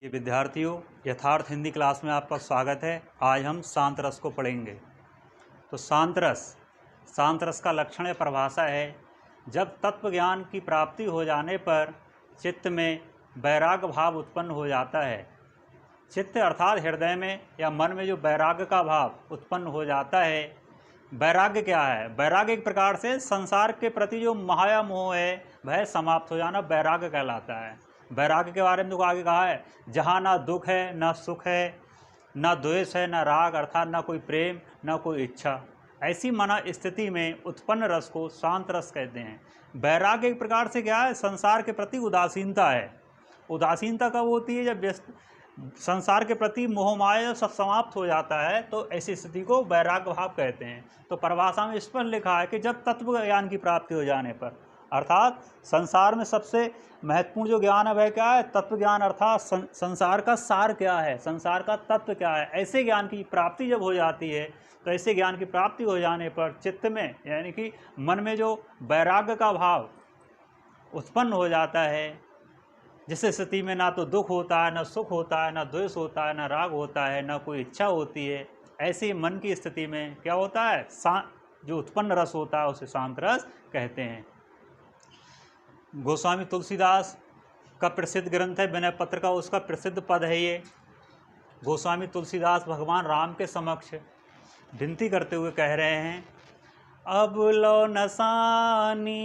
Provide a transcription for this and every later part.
ये विद्यार्थियों, यथार्थ हिंदी क्लास में आपका स्वागत है। आज हम शांत रस को पढ़ेंगे। तो शांत रस का लक्षण या परिभाषा है, जब तत्व ज्ञान की प्राप्ति हो जाने पर चित्त में वैराग्य भाव उत्पन्न हो जाता है। चित्त अर्थात हृदय में या मन में जो वैराग्य का भाव उत्पन्न हो जाता है। वैराग्य क्या है? वैराग्य एक प्रकार से संसार के प्रति जो माया मोह है वह समाप्त हो जाना वैराग्य कहलाता है। वैराग्य के बारे में तो आगे कहा है, जहाँ ना दुख है, ना सुख है, ना द्वेष है, ना राग अर्थात ना कोई प्रेम, ना कोई इच्छा। ऐसी मना स्थिति में उत्पन्न रस को शांत रस कहते हैं। वैराग्य एक प्रकार से क्या है? संसार के प्रति उदासीनता है। उदासीनता कब होती है? जब संसार के प्रति मोह माया सब समाप्त हो जाता है, तो ऐसी स्थिति को वैराग्य भाव कहते हैं। तो परिभाषा में स्पष्ट लिखा है कि जब तत्व ज्ञान की प्राप्ति हो जाने पर, अर्थात संसार में सबसे महत्वपूर्ण जो ज्ञान है वह क्या है? तत्व ज्ञान। अर्थात संसार का सार क्या है, संसार का तत्व क्या है, ऐसे ज्ञान की प्राप्ति जब हो जाती है, तो ऐसे ज्ञान की प्राप्ति हो जाने पर चित्त में यानी कि मन में जो वैराग्य का भाव उत्पन्न हो जाता है, जिस स्थिति में ना तो दुख होता है, ना सुख होता है, ना द्वेष होता है, ना राग होता है, ना कोई इच्छा होती है, ऐसी मन की स्थिति में क्या होता है? जो उत्पन्न रस होता है उसे शांत रस कहते हैं। गोस्वामी तुलसीदास का प्रसिद्ध ग्रंथ है विनय पत्र का, उसका प्रसिद्ध पद है ये। गोस्वामी तुलसीदास भगवान राम के समक्ष विनती करते हुए कह रहे हैं, अब लो नसानी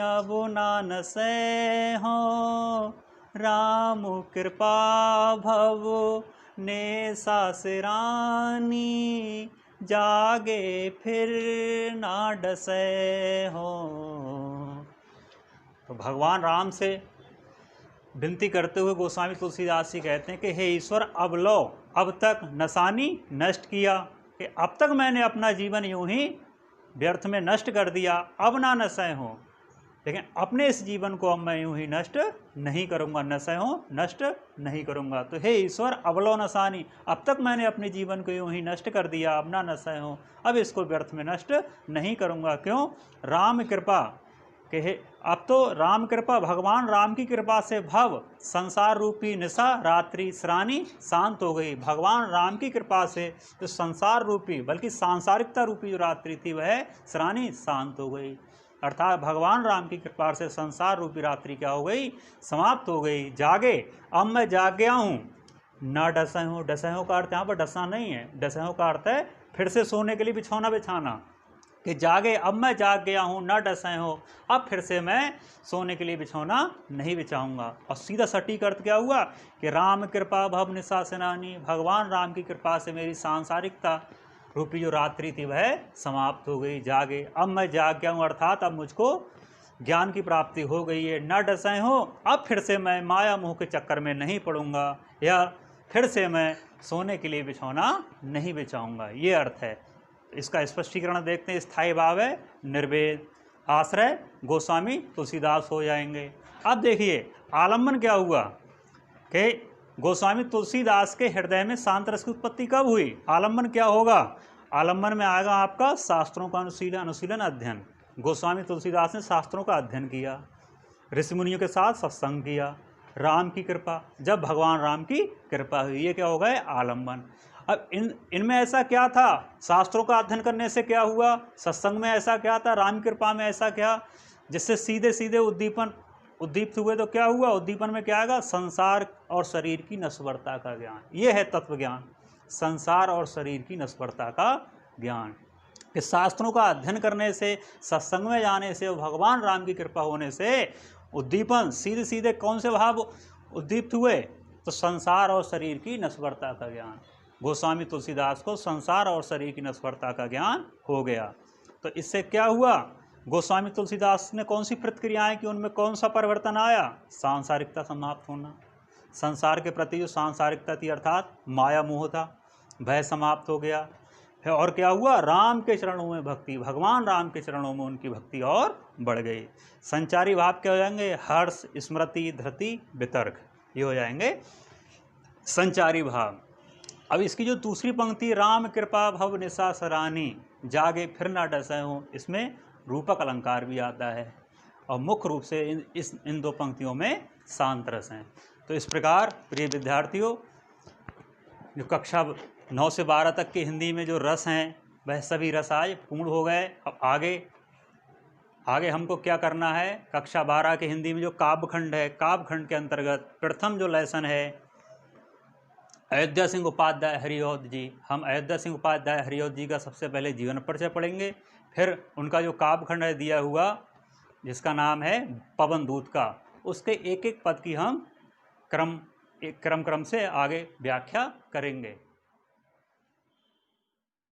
अब ना नसे हो, राम कृपा भव ने सासरानी, जागे फिर ना डसे हो। तो भगवान राम से विनती करते हुए गोस्वामी तुलसीदास जी कहते हैं कि हे ईश्वर, अब लो, अब तक नसानी नष्ट किया, कि अब तक मैंने अपना जीवन यूं ही व्यर्थ में नष्ट कर दिया, अब ना नशे हो, लेकिन अपने इस जीवन को अब मैं यूं ही नष्ट नहीं करूंगा, नशे हो नष्ट नहीं करूंगा। तो हे ईश्वर, अब लो नसानी, अब तक मैंने अपने जीवन को यूं ही नष्ट कर दिया, अब ना नशे हो, अब इसको व्यर्थ में नष्ट नहीं करूंगा। क्यों? राम कृपा कि अब तो राम कृपा, भगवान राम की कृपा से भव संसार रूपी निशा रात्रि श्रानी शांत हो गई। भगवान राम की कृपा से जो संसार रूपी बल्कि सांसारिकता रूपी जो रात्रि थी वह श्रानी शांत हो गई। अर्थात भगवान राम की कृपा से संसार रूपी रात्रि क्या हो गई? समाप्त हो गई। जागे, अब मैं जाग गया हूँ, ना डसे हूँ। डसे हूँ का अर्थ यहाँ पर डसना नहीं है, डसे हूँ का अर्थ है फिर से सोने के लिए बिछौना बिछाना, कि जागे, अब मैं जाग गया हूँ, न डसे हो, अब फिर से मैं सोने के लिए बिछौना नहीं बिछाऊंगा। और सीधा सटीक अर्थ क्या हुआ कि राम कृपा भव निशा सेनानी, भगवान राम की कृपा से मेरी सांसारिकता रूपी जो रात्रि थी वह समाप्त हो गई। जागे, अब मैं जाग गया हूँ, अर्थात अब मुझको ज्ञान की प्राप्ति हो गई है। न डसे हो, अब फिर से मैं माया मोह के चक्कर में नहीं पड़ूंगा, या फिर से मैं सोने के लिए बिछौना नहीं बिछाऊंगा। ये अर्थ है। इसका स्पष्टीकरण देखते हैं। स्थायी भाव है निर्वेद, आश्रय गोस्वामी तुलसीदास हो जाएंगे। अब देखिए आलम्बन क्या हुआ कि गोस्वामी तुलसीदास के हृदय में शांत रस की उत्पत्ति कब हुई? आलम्बन क्या होगा? आलम्बन में आएगा आपका शास्त्रों का अनुशीलन अध्ययन। गोस्वामी तुलसीदास ने शास्त्रों का अध्ययन किया, ऋषि मुनियों के साथ सत्संग किया, राम की कृपा, जब भगवान राम की कृपा हुई, ये क्या हो गए? आलम्बन। अब इनमें ऐसा क्या था? शास्त्रों का अध्ययन करने से क्या हुआ? सत्संग में ऐसा क्या था? राम कृपा में ऐसा क्या, जिससे सीधे सीधे उद्दीप्त हुए? तो क्या हुआ? उद्दीपन में क्या आएगा? संसार और शरीर की नश्वरता का ज्ञान। ये है तत्व ज्ञान, संसार और शरीर की नश्वरता का ज्ञान। कि शास्त्रों का अध्ययन करने से, सत्संग में जाने से, भगवान राम की कृपा होने से उद्दीपन सीधे सीधे कौन से भाव उद्दीप्त हुए? तो संसार और शरीर की नश्वरता का ज्ञान। गोस्वामी तुलसीदास को संसार और शरीर की नश्वरता का ज्ञान हो गया। तो इससे क्या हुआ? गोस्वामी तुलसीदास ने कौन सी प्रतिक्रियाएं की, उनमें कौन सा परिवर्तन आया? सांसारिकता समाप्त होना, संसार के प्रति जो सांसारिकता थी अर्थात माया मोह था वह समाप्त हो गया। और क्या हुआ? राम के चरणों में भक्ति, भगवान राम के चरणों में उनकी भक्ति और बढ़ गई। संचारी भाव क्या हो जाएंगे? हर्ष, स्मृति, धृति, वितर्क, ये हो जाएंगे संचारी भाव। अब इसकी जो दूसरी पंक्ति, राम कृपा भव निशा सरानी, जागे फिर ना डसे हो, इसमें रूपक अलंकार भी आता है और मुख्य रूप से इन दो पंक्तियों में शांत रस हैं। तो इस प्रकार प्रिय विद्यार्थियों, जो कक्षा 9 से 12 तक की हिंदी में जो रस हैं वह सभी रस आज पूर्ण हो गए। अब आगे हमको क्या करना है, कक्षा 12 की हिंदी में जो काव्यखंड है, काव्यखंड के अंतर्गत प्रथम जो लेसन है अयोध्या सिंह उपाध्याय हरिऔध जी। हम अयोध्या सिंह उपाध्याय हरिऔध जी का सबसे पहले जीवन परिचय पढ़ेंगे, फिर उनका जो काव्यखंड है दिया हुआ जिसका नाम है पवन दूत का, उसके एक एक पद की हम क्रम से आगे व्याख्या करेंगे।